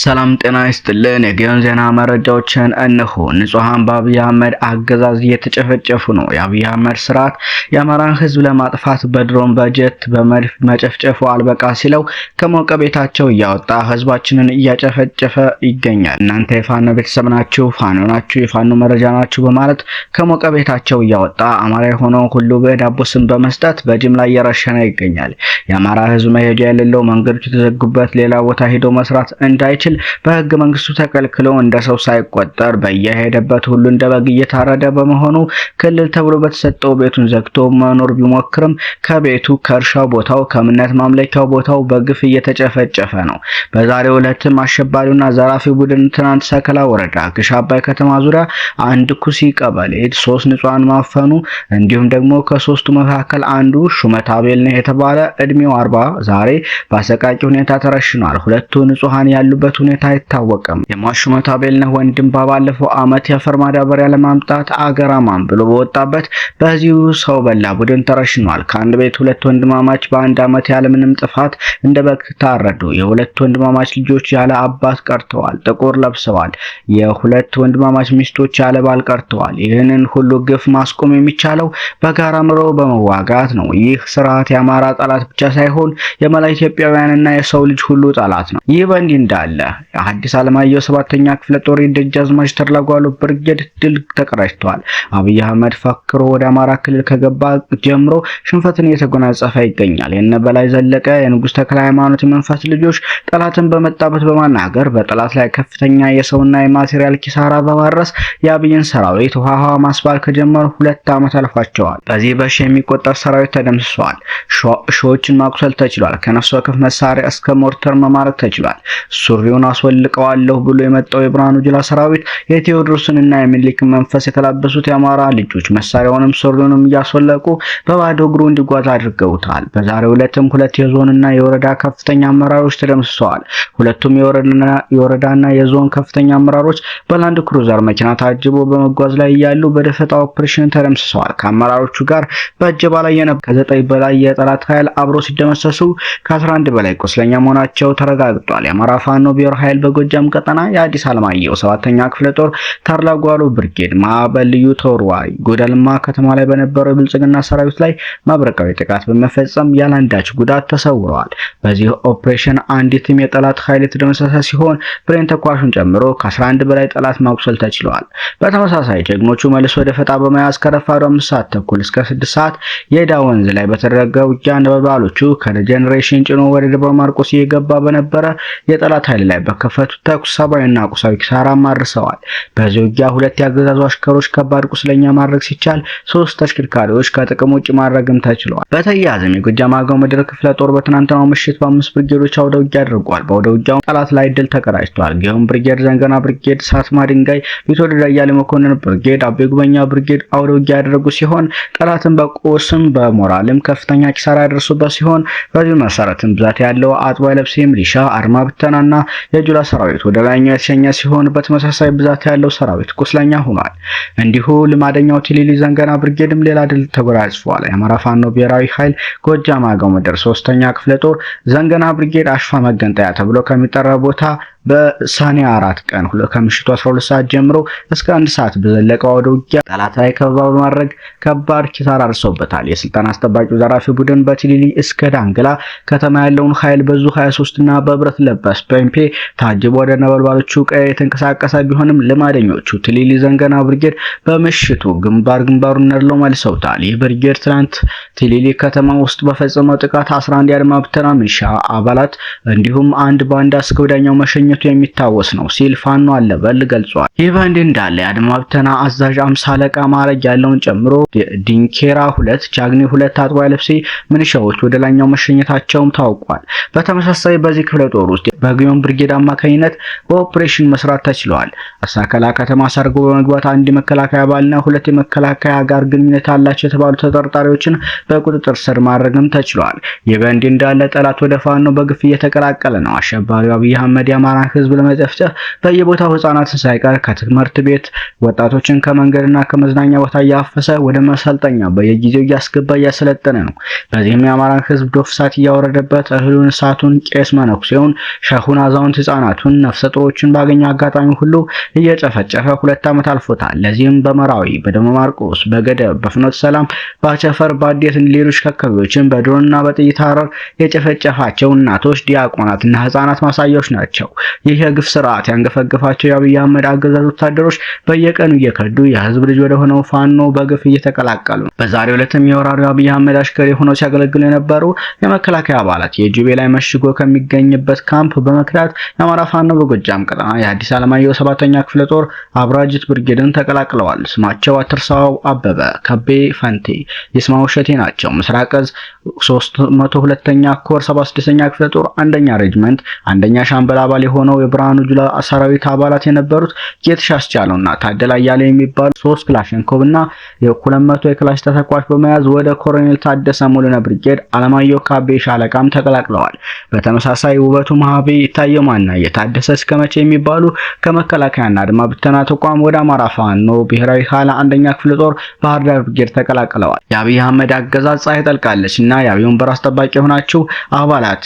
ሰላም ጤና ይስጥልን። የጊዮን ዜና መረጃዎችን እነሆ። ንጹሃን በአብይ አህመድ አገዛዝ እየተጨፈጨፉ ነው። የአብይ አህመድ ስርዓት የአማራን ህዝብ ለማጥፋት በድሮን በጀት በመድፍ መጨፍጨፉ አልበቃ ሲለው ከሞቀ ቤታቸው እያወጣ ህዝባችንን እያጨፈጨፈ ይገኛል። እናንተ የፋኖ ቤተሰብ ናችሁ፣ ፋኖ ናችሁ፣ የፋኖ መረጃ ናችሁ በማለት ከሞቀ ቤታቸው እያወጣ አማራ የሆነው ሁሉ በዳቦ ስም በመስጠት በጅምላ እየረሸነ ይገኛል። የአማራ ህዝብ መሄጃ የሌለው መንገዶች የተዘጉበት ሌላ ቦታ ሄዶ መስራት እንዳይችል በህገ መንግስቱ ተከልክሎ እንደ ሰው ሳይቆጠር በየሄደበት ሁሉ እንደ በግ እየታረደ በመሆኑ ክልል ተብሎ በተሰጠው ቤቱን ዘግቶ መኖር ቢሞክርም ከቤቱ ከእርሻው ቦታው ከእምነት ማምለኪያው ቦታው በግፍ እየተጨፈጨፈ ነው። በዛሬው ዕለትም አሸባሪውና ዘራፊው ቡድን ትናንት ሰከላ ወረዳ ግሽ አባይ ከተማ ዙሪያ አንድ ኩሲ ቀበሌ 3 ንጹሃን ማፈኑ እንዲሁም ደግሞ ከሶስቱ መካከል አንዱ ሹመት አቤል ነው የተባለ እድሜው 40 ዛሬ በአሰቃቂ ሁኔታ ተረሽኗል። ሁለቱ ንጹሃን ያሉበት ሁኔታ አይታወቅም። የሟሹመት አቤልነህ ወንድም ባለፈው አመት የአፈር ማዳበሪያ ለማምጣት አገራማን ብሎ በወጣበት በዚሁ ሰው በላ ቡድን ተረሽኗል። ከአንድ ቤት ሁለት ወንድማማች በአንድ አመት ያለምንም ጥፋት እንደ በግ ታረዱ። የሁለት ወንድማማች ልጆች ያለ አባት ቀርተዋል፣ ጥቁር ለብሰዋል። የሁለት ወንድማማች ሚስቶች ያለ ባል ቀርተዋል። ይህንን ሁሉ ግፍ ማስቆም የሚቻለው በጋራ ምሮ በመዋጋት ነው። ይህ ስርዓት የአማራ ጠላት ብቻ ሳይሆን የመላ ኢትዮጵያውያንና የሰው ልጅ ሁሉ ጠላት ነው። ይህ በእንዲህ እንዳለ አዲስ አለማየሁ 7ኛ ክፍለ ጦር ደጃዝማች ተድላጓሉ ብርጌድ ድል ተቀዳጅቷል። አብይ አህመድ ፈክሮ ወደ አማራ ክልል ከገባ ጀምሮ ሽንፈትን እየተጎናጸፈ ይገኛል። የነ በላይ ዘለቀ የንጉስ ተክለ ሃይማኖት መንፈስ ልጆች ጠላትን በመጣበት በማናገር በጠላት ላይ ከፍተኛ የሰውና የማቴሪያል ኪሳራ በማድረስ የአብይን ሰራዊት ውሃ ማስባል ከጀመሩ 2 ዓመት አልፏቸዋል። በዚህ በሺ የሚቆጠር ሰራዊት ተደምስሷል። ሺዎችን ማቁሰል ተችሏል። ከነፍስ ወከፍ መሳሪያ እስከ ሞርተር መማረክ ተችሏል። ሱሪውን አስወልቀዋለሁ ብሎ የመጣው የብርሃኑ ጁላ ሰራዊት የቴዎድሮስንና የሚኒሊክን መንፈስ የተላበሱት የአማራ ልጆች መሳሪያውንም ሱሪውንም እያስወለቁ በባዶ እግሩ እንዲጓዝ አድርገውታል። በዛሬው ዕለትም 2 የዞንና የወረዳ ከፍተኛ አመራሮች ተደምስሰዋል። ሁለቱም የወረዳና የዞን ከፍተኛ አመራሮች በላንድ ክሩዘር መኪና ታጅቦ በመጓዝ ላይ ያሉ በደፈጣ ኦፕሬሽን ተደምስሰዋል። ከአመራሮቹ ጋር በእጀባ ላይ ከ9 በላይ የጠላት ኃይል አብሮ ሲደመሰሱ ከ11 በላይ ቁስለኛ መሆናቸው ተረጋግጧል። የአማራ ፋኖ ብሔር ኃይል በጎጃም ቀጠና የአዲስ አለማየሁ 7ኛ ክፍለ ጦር ተድላጓሉ ብርጌድ ማዕበል ልዩ ተወርዋሪ ጎዳልማ ከተማ ላይ በነበረው ብልጽግና ሰራዊት ላይ መብረቃዊ ጥቃት በመፈጸም ያላንዳች ጉዳት ተሰውረዋል። በዚህ ኦፕሬሽን አንዲትም የጠላት ኃይል የተደመሰሰ ሲሆን ብሬን ተኳሹን ጨምሮ ከ11 በላይ ጠላት ማቁሰል ተችሏል። በተመሳሳይ ጀግኖቹ መልሶ ደፈጣ በመያዝ ከረፋዱ 5 ሰዓት ተኩል እስከ 6 ሰዓት የዳ ወንዝ ላይ በተደረገ ውጊያ ነበልባሎቹ ከጀነሬሽን ጭኖ ወደ ደብረ ማርቆስ እየገባ በነበረ የጠላት ኃይል ላይ በከፈቱት ተኩስ ሰብአዊና ቁሳዊ ኪሳራ ማድረሰዋል። በዚህ ውጊያ 2 ያገዛዙ አሽከሮች ከባድ ቁስለኛ ማድረግ ሲቻል 3 ተሽከርካሪዎች ከጥቅም ውጭ ማድረግም ተችሏል። በተያያዘም የጎጃም አገው ምድር ክፍለ ጦር በትናንትናው ምሽት በ5 ብርጌዶች አውደ ውጊያ አድርጓል። በአውደ ውጊያው ጠላት ላይ ድል ተቀዳጅቷል። ጊዮን ብርጌድ፣ ዘንገና ብርጌድ፣ ሳትማ ድንጋይ፣ ቢትወደድ አያሌ መኮንን ብርጌድ፣ አቤ ጉበኛ ብርጌድ አውደ ውጊያ ያደረጉ ሲሆን ጠላትን በቁስም በሞራልም ከፍተኛ ኪሳራ ያደረሱበት ሲሆን በዚህ መሰረትም ብዛት ያለው አጥባ ለብሴ ሚሊሻ አርማ ብተናና የጁላ ሰራዊት ወደ ላይኛው የተሸኘ ሲሆን በተመሳሳይ ብዛት ያለው ሰራዊት ቁስለኛ ሆኗል። እንዲሁ ልማደኛው ቲሊሊ ዘንገና ብርጌድም ሌላ ድል ተጎናጽፏል። የአማራ ፋኖ ብሔራዊ ኃይል ጎጃም አገው ምድር 3ኛ ክፍለ ጦር ዘንገና ብርጌድ አሽፋ መገንጠያ ተብሎ ከሚጠራ ቦታ በሰኔ 4 ቀን ከምሽቱ 12 ሰዓት ጀምሮ እስከ 1 ሰዓት በዘለቀው አውደ ውጊያ ጠላት ላይ ከበባ በማድረግ ከባድ ኪሳራ አድርሶበታል። የስልጣን አስጠባቂው ዘራፊ ቡድን በቲሊሊ እስከ ዳንግላ ከተማ ያለውን ኃይል በዙ 23 እና በብረት ለበስ ፔምፔ ታጅቦ ወደ ነበልባሎቹ ቀይ የተንቀሳቀሰ ቢሆንም ልማደኞቹ ቲሊሊ ዘንገና ብርጌድ በምሽቱ ግንባሩን ነድለው መልሰውታል። ይህ ብርጌድ ትናንት ቲሊሊ ከተማ ውስጥ በፈጸመው ጥቃት 11 የአድማ ብተና ሚሊሻ አባላት እንዲሁም አንድ ባንዳ እስከ ወዲያኛው መሸኘቱ የሚታወስ ነው ሲል ፋኖ አለበል ገልጿል። ይህ በእንዲህ እንዳለ የአድማ ብተና አዛዥ 50 አለቃ ማዕረግ ያለውን ጨምሮ ዲንኬራ 2 ቻግኒ 2 አጥባ ለብሴ ሚሊሻዎች ወደ ላይኛው መሸኘታቸውም ታውቋል። በተመሳሳይ በዚህ ክፍለ ጦር ውስጥ በጊዮን ብርጌድ አማካኝነት በኦፕሬሽን መስራት ተችሏል። አሳከላ ከተማ ሰርጎ በመግባት አንድ የመከላከያ አባልና 2 የመከላከያ ጋር ግንኙነት አላቸው የተባሉ ተጠርጣሪዎችን በቁጥጥር ስር ማድረግም ተችሏል። ይህ በእንዲህ እንዳለ ጠላት ወደ ፋኖ በግፍ እየተቀላቀለ ነው። አሸባሪው አብይ አህመድ የአማራ የአማራን ህዝብ ለመጨፍጨፍ በየቦታው ህፃናትን ሳይቀር ከትምህርት ቤት ወጣቶችን ከመንገድና ከመዝናኛ ቦታ እያፈሰ ወደ መሰልጠኛ በየጊዜው እያስገባ እያሰለጠነ ነው። በዚህም የአማራን ህዝብ ዶፍ እሳት እያወረደበት እህሉን፣ እሳቱን፣ ቄስ መነኩሴውን፣ ሸሁን፣ አዛውንት ህፃናቱን፣ ነፍሰ ጡሮችን ባገኘው አጋጣሚ ሁሉ እየጨፈጨፈ 2 ዓመት አልፎታል። ለዚህም በመራዊ፣ በደብረ ማርቆስ፣ በገደብ፣ በፍኖተ ሰላም፣ በአቸፈር፣ በአዴት ሌሎች አካባቢዎችን በድሮንና በጥይት አረር የጨፈጨፋቸው እናቶች፣ ዲያቆናትና ህፃናት ማሳያዎች ናቸው። ይህ የግፍ ስርዓት ያንገፈገፋቸው የአብይ አህመድ አገዛዝ ወታደሮች በየቀኑ እየከዱ የህዝብ ልጅ ወደ ሆነው ፋኖ በግፍ እየተቀላቀሉ ነው። በዛሬው ዕለትም የወራሪው አብይ አህመድ አሽከሪ ሆነው ሲያገለግሉ የነበሩ የመከላከያ አባላት የጁቤ ላይ መሽጎ ከሚገኝበት ካምፕ በመክዳት የአማራ ፋኖ በጎጃም ቀጠና የአዲስ ዓለማየሁ 7ኛ ክፍለ ጦር አብራጅት ብርጌድን ተቀላቅለዋል። ስማቸው አትርሳው አበበ፣ ከቤ ፈንቴ፣ ይስማው ሸቴ ናቸው። ምስራቅ እዝ 302ኛ ኮር 76ኛ ክፍለ ጦር 1ኛ ሬጅመንት 1ኛ ሻምበል አባል የሆነው የብርሃኑ ጁላ ሰራዊት አባላት የነበሩት ጌትሻስ ቻለውና ታደላ ያለ የሚባሉ 3 ክላሽንኮቭና የ200 የክላሽ ተተኳሽ በመያዝ ወደ ኮሎኔል ታደሰ ሙሉነ ብርጌድ አለማየሁ ካቤ ሻለቃም ተቀላቅለዋል። በተመሳሳይ ውበቱ ማህቤ ይታየው ማና የታደሰ እስከመቼ የሚባሉ ከመከላከያና አድማ ብተና ተቋም ወደ አማራ ፋኖ ብሔራዊ ኃይል 1ኛ ክፍለ ጦር ባህር ዳር ብርጌድ ተቀላቅለዋል። የአብይ አህመድ አገዛዝ ፀሐይ ጠልቃለችና የአብዩን በር አስጠባቂ የሆናችሁ አባላት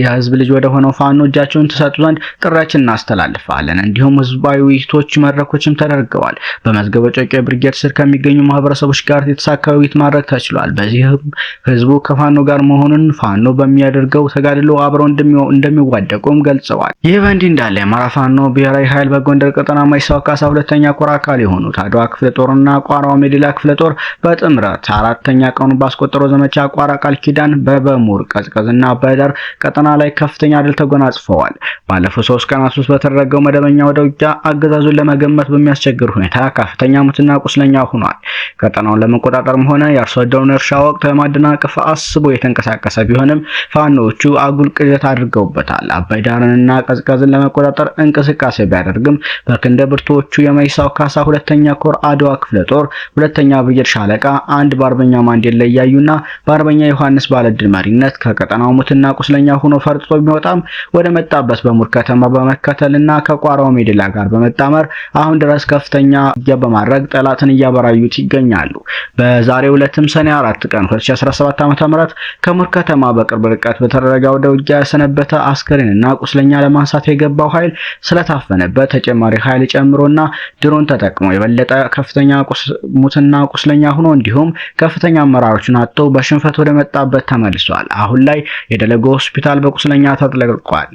የህዝብ ልጅ ወደ ሆነው ፋኖ እጃቸውን ተሰጡ ዘንድ ጥሪያችንን እናስተላልፋለን። እንዲሁም ህዝባዊ ውይይቶች መድረኮችም ተደርገዋል። በመዝገበ ጨቄ ብርጌድ ስር ከሚገኙ ማህበረሰቦች ጋር የተሳካ ውይይት ማድረግ ተችሏል። በዚህም ህዝቡ ከፋኖ ጋር መሆኑን ፋኖ በሚያደርገው ተጋድሎ አብረው እንደሚዋደቁም ገልጸዋል። ይህ በእንዲህ እንዳለ የአማራ ፋኖ ብሔራዊ ኃይል በጎንደር ቀጠና ማይሳው ካሳ 2ኛ ኮር አካል የሆኑት አድዋ ክፍለ ጦርና ቋራው ሜዲላ ክፍለ ጦር በጥምረት 4ኛ ቀኑ ባስቆጠረው ዘመቻ ቋራ ቃል ኪዳን በበሙር ቀዝቀዝና በደር ቀጠና ላይ ከፍተኛ ድል ተጎናጽፈዋል። ባለፉት 3 ቀናት ውስጥ በተደረገው መደበኛ ወደ ውጊያ አገዛዙን ለመገመት በሚያስቸግር ሁኔታ ከፍተኛ ሙትና ቁስለኛ ሆኗል። ቀጠናውን ለመቆጣጠርም ሆነ የአርሶ አደሩን እርሻ ወቅት ለማደናቀፍ አስቦ የተንቀሳቀሰ ቢሆንም ፋኖቹ አጉል ቅዠት አድርገውበታል። አባይ ዳርንና ቀዝቀዝን ለመቆጣጠር እንቅስቃሴ ቢያደርግም በክንደ ብርቶቹ የማይሳው ካሳ 2ኛ ኮር አድዋ ክፍለ ጦር 2ኛ ብርጌድ ሻለቃ አንድ በአርበኛ ማንዴል ላይ ያዩና በአርበኛ ዮሐንስ ባለድል መሪነት ከቀጠናው ሙትና ቁስለኛ ሆኖ ፈርጥጦ ቢወጣም ወደ መጣበት በሙር ከተማ በመከተልና ከቋራው ሜዲላ ጋር በመጣመር አሁን ድረስ ከፍተኛ ውጊያ በማድረግ ጠላትን እያበራዩት ይገኛሉ። በዛሬው ዕለትም ሰኔ 4 ቀን 2017 ዓ.ም ከሙር ከተማ በቅርብ ርቀት በተደረገ ወደ ውጊያ የሰነበተ አስከሬንና ቁስለኛ ለማንሳት የገባው ኃይል ስለታፈነበት ተጨማሪ ኃይል ጨምሮና ድሮን ተጠቅሞ የበለጠ ከፍተኛ ሙትና ቁስለኛ ሆኖ እንዲሁም ከፍተኛ አመራሮችን አጥቶ በሽንፈት ወደ መጣበት ተመልሷል። አሁን ላይ የደለጎ ሆስፒታል በቁስለኛ ተጥለቅልቋል።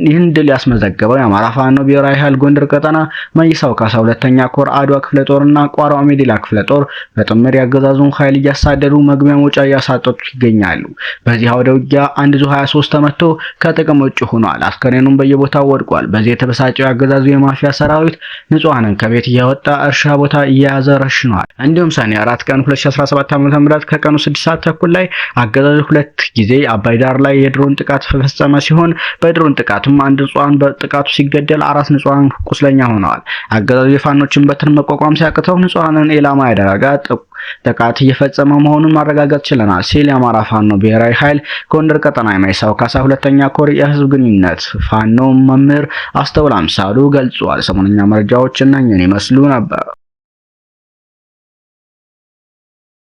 ይህን ድል ያስመዘገበው የአማራ ፋኖ ብሔራዊ ኃይል ጎንደር ቀጠና መይሳው ካሳ 2ኛ ኮር አድዋ ክፍለ ጦርና ቋራው ሜዲላ ክፍለ ጦር በጥምር ያገዛዙን ኃይል እያሳደዱ መግቢያ መውጫ እያሳጠጡት ይገኛሉ። በዚህ አውደ ውጊያ አንድ ዙ 23 ተመቶ ከጥቅም ውጭ ሆኗል። አስከሬኑም በየቦታው ወድቋል። በዚህ የተበሳጨው ያገዛዙ የማፊያ ሰራዊት ንጹሃንን ከቤት እያወጣ እርሻ ቦታ እየያዘ ረሽኗል። እንዲሁም ሰኔ 4 ቀን 2017 ዓ.ም ከቀኑ 6 ሰዓት ተኩል ላይ አገዛዙ 2 ጊዜ አባይ ዳር ላይ የድሮን ጥቃት ፈጸመ ሲሆን በድሮን ጥቃቱም አንድ ንጹሃን በጥቃቱ ሲገደል 4 ንጹሃን ቁስለኛ ሆነዋል። አገዛዙ የፋኖችን በትር መቋቋም ሲያቅተው ንጹሃንን ኢላማ ያደረገ ጥቃት እየፈጸመ መሆኑን ማረጋገጥ ችለናል ሲል የአማራ ፋኖ ብሔራዊ ኃይል ጎንደር ቀጠና የማይሳው ካሳ 2ኛ ኮር የህዝብ ግንኙነት ፋኖ መምህር አስተውል አምሳሉ ገልጿል። ሰሞነኛ መረጃዎች እነኝን ይመስሉ ነበር።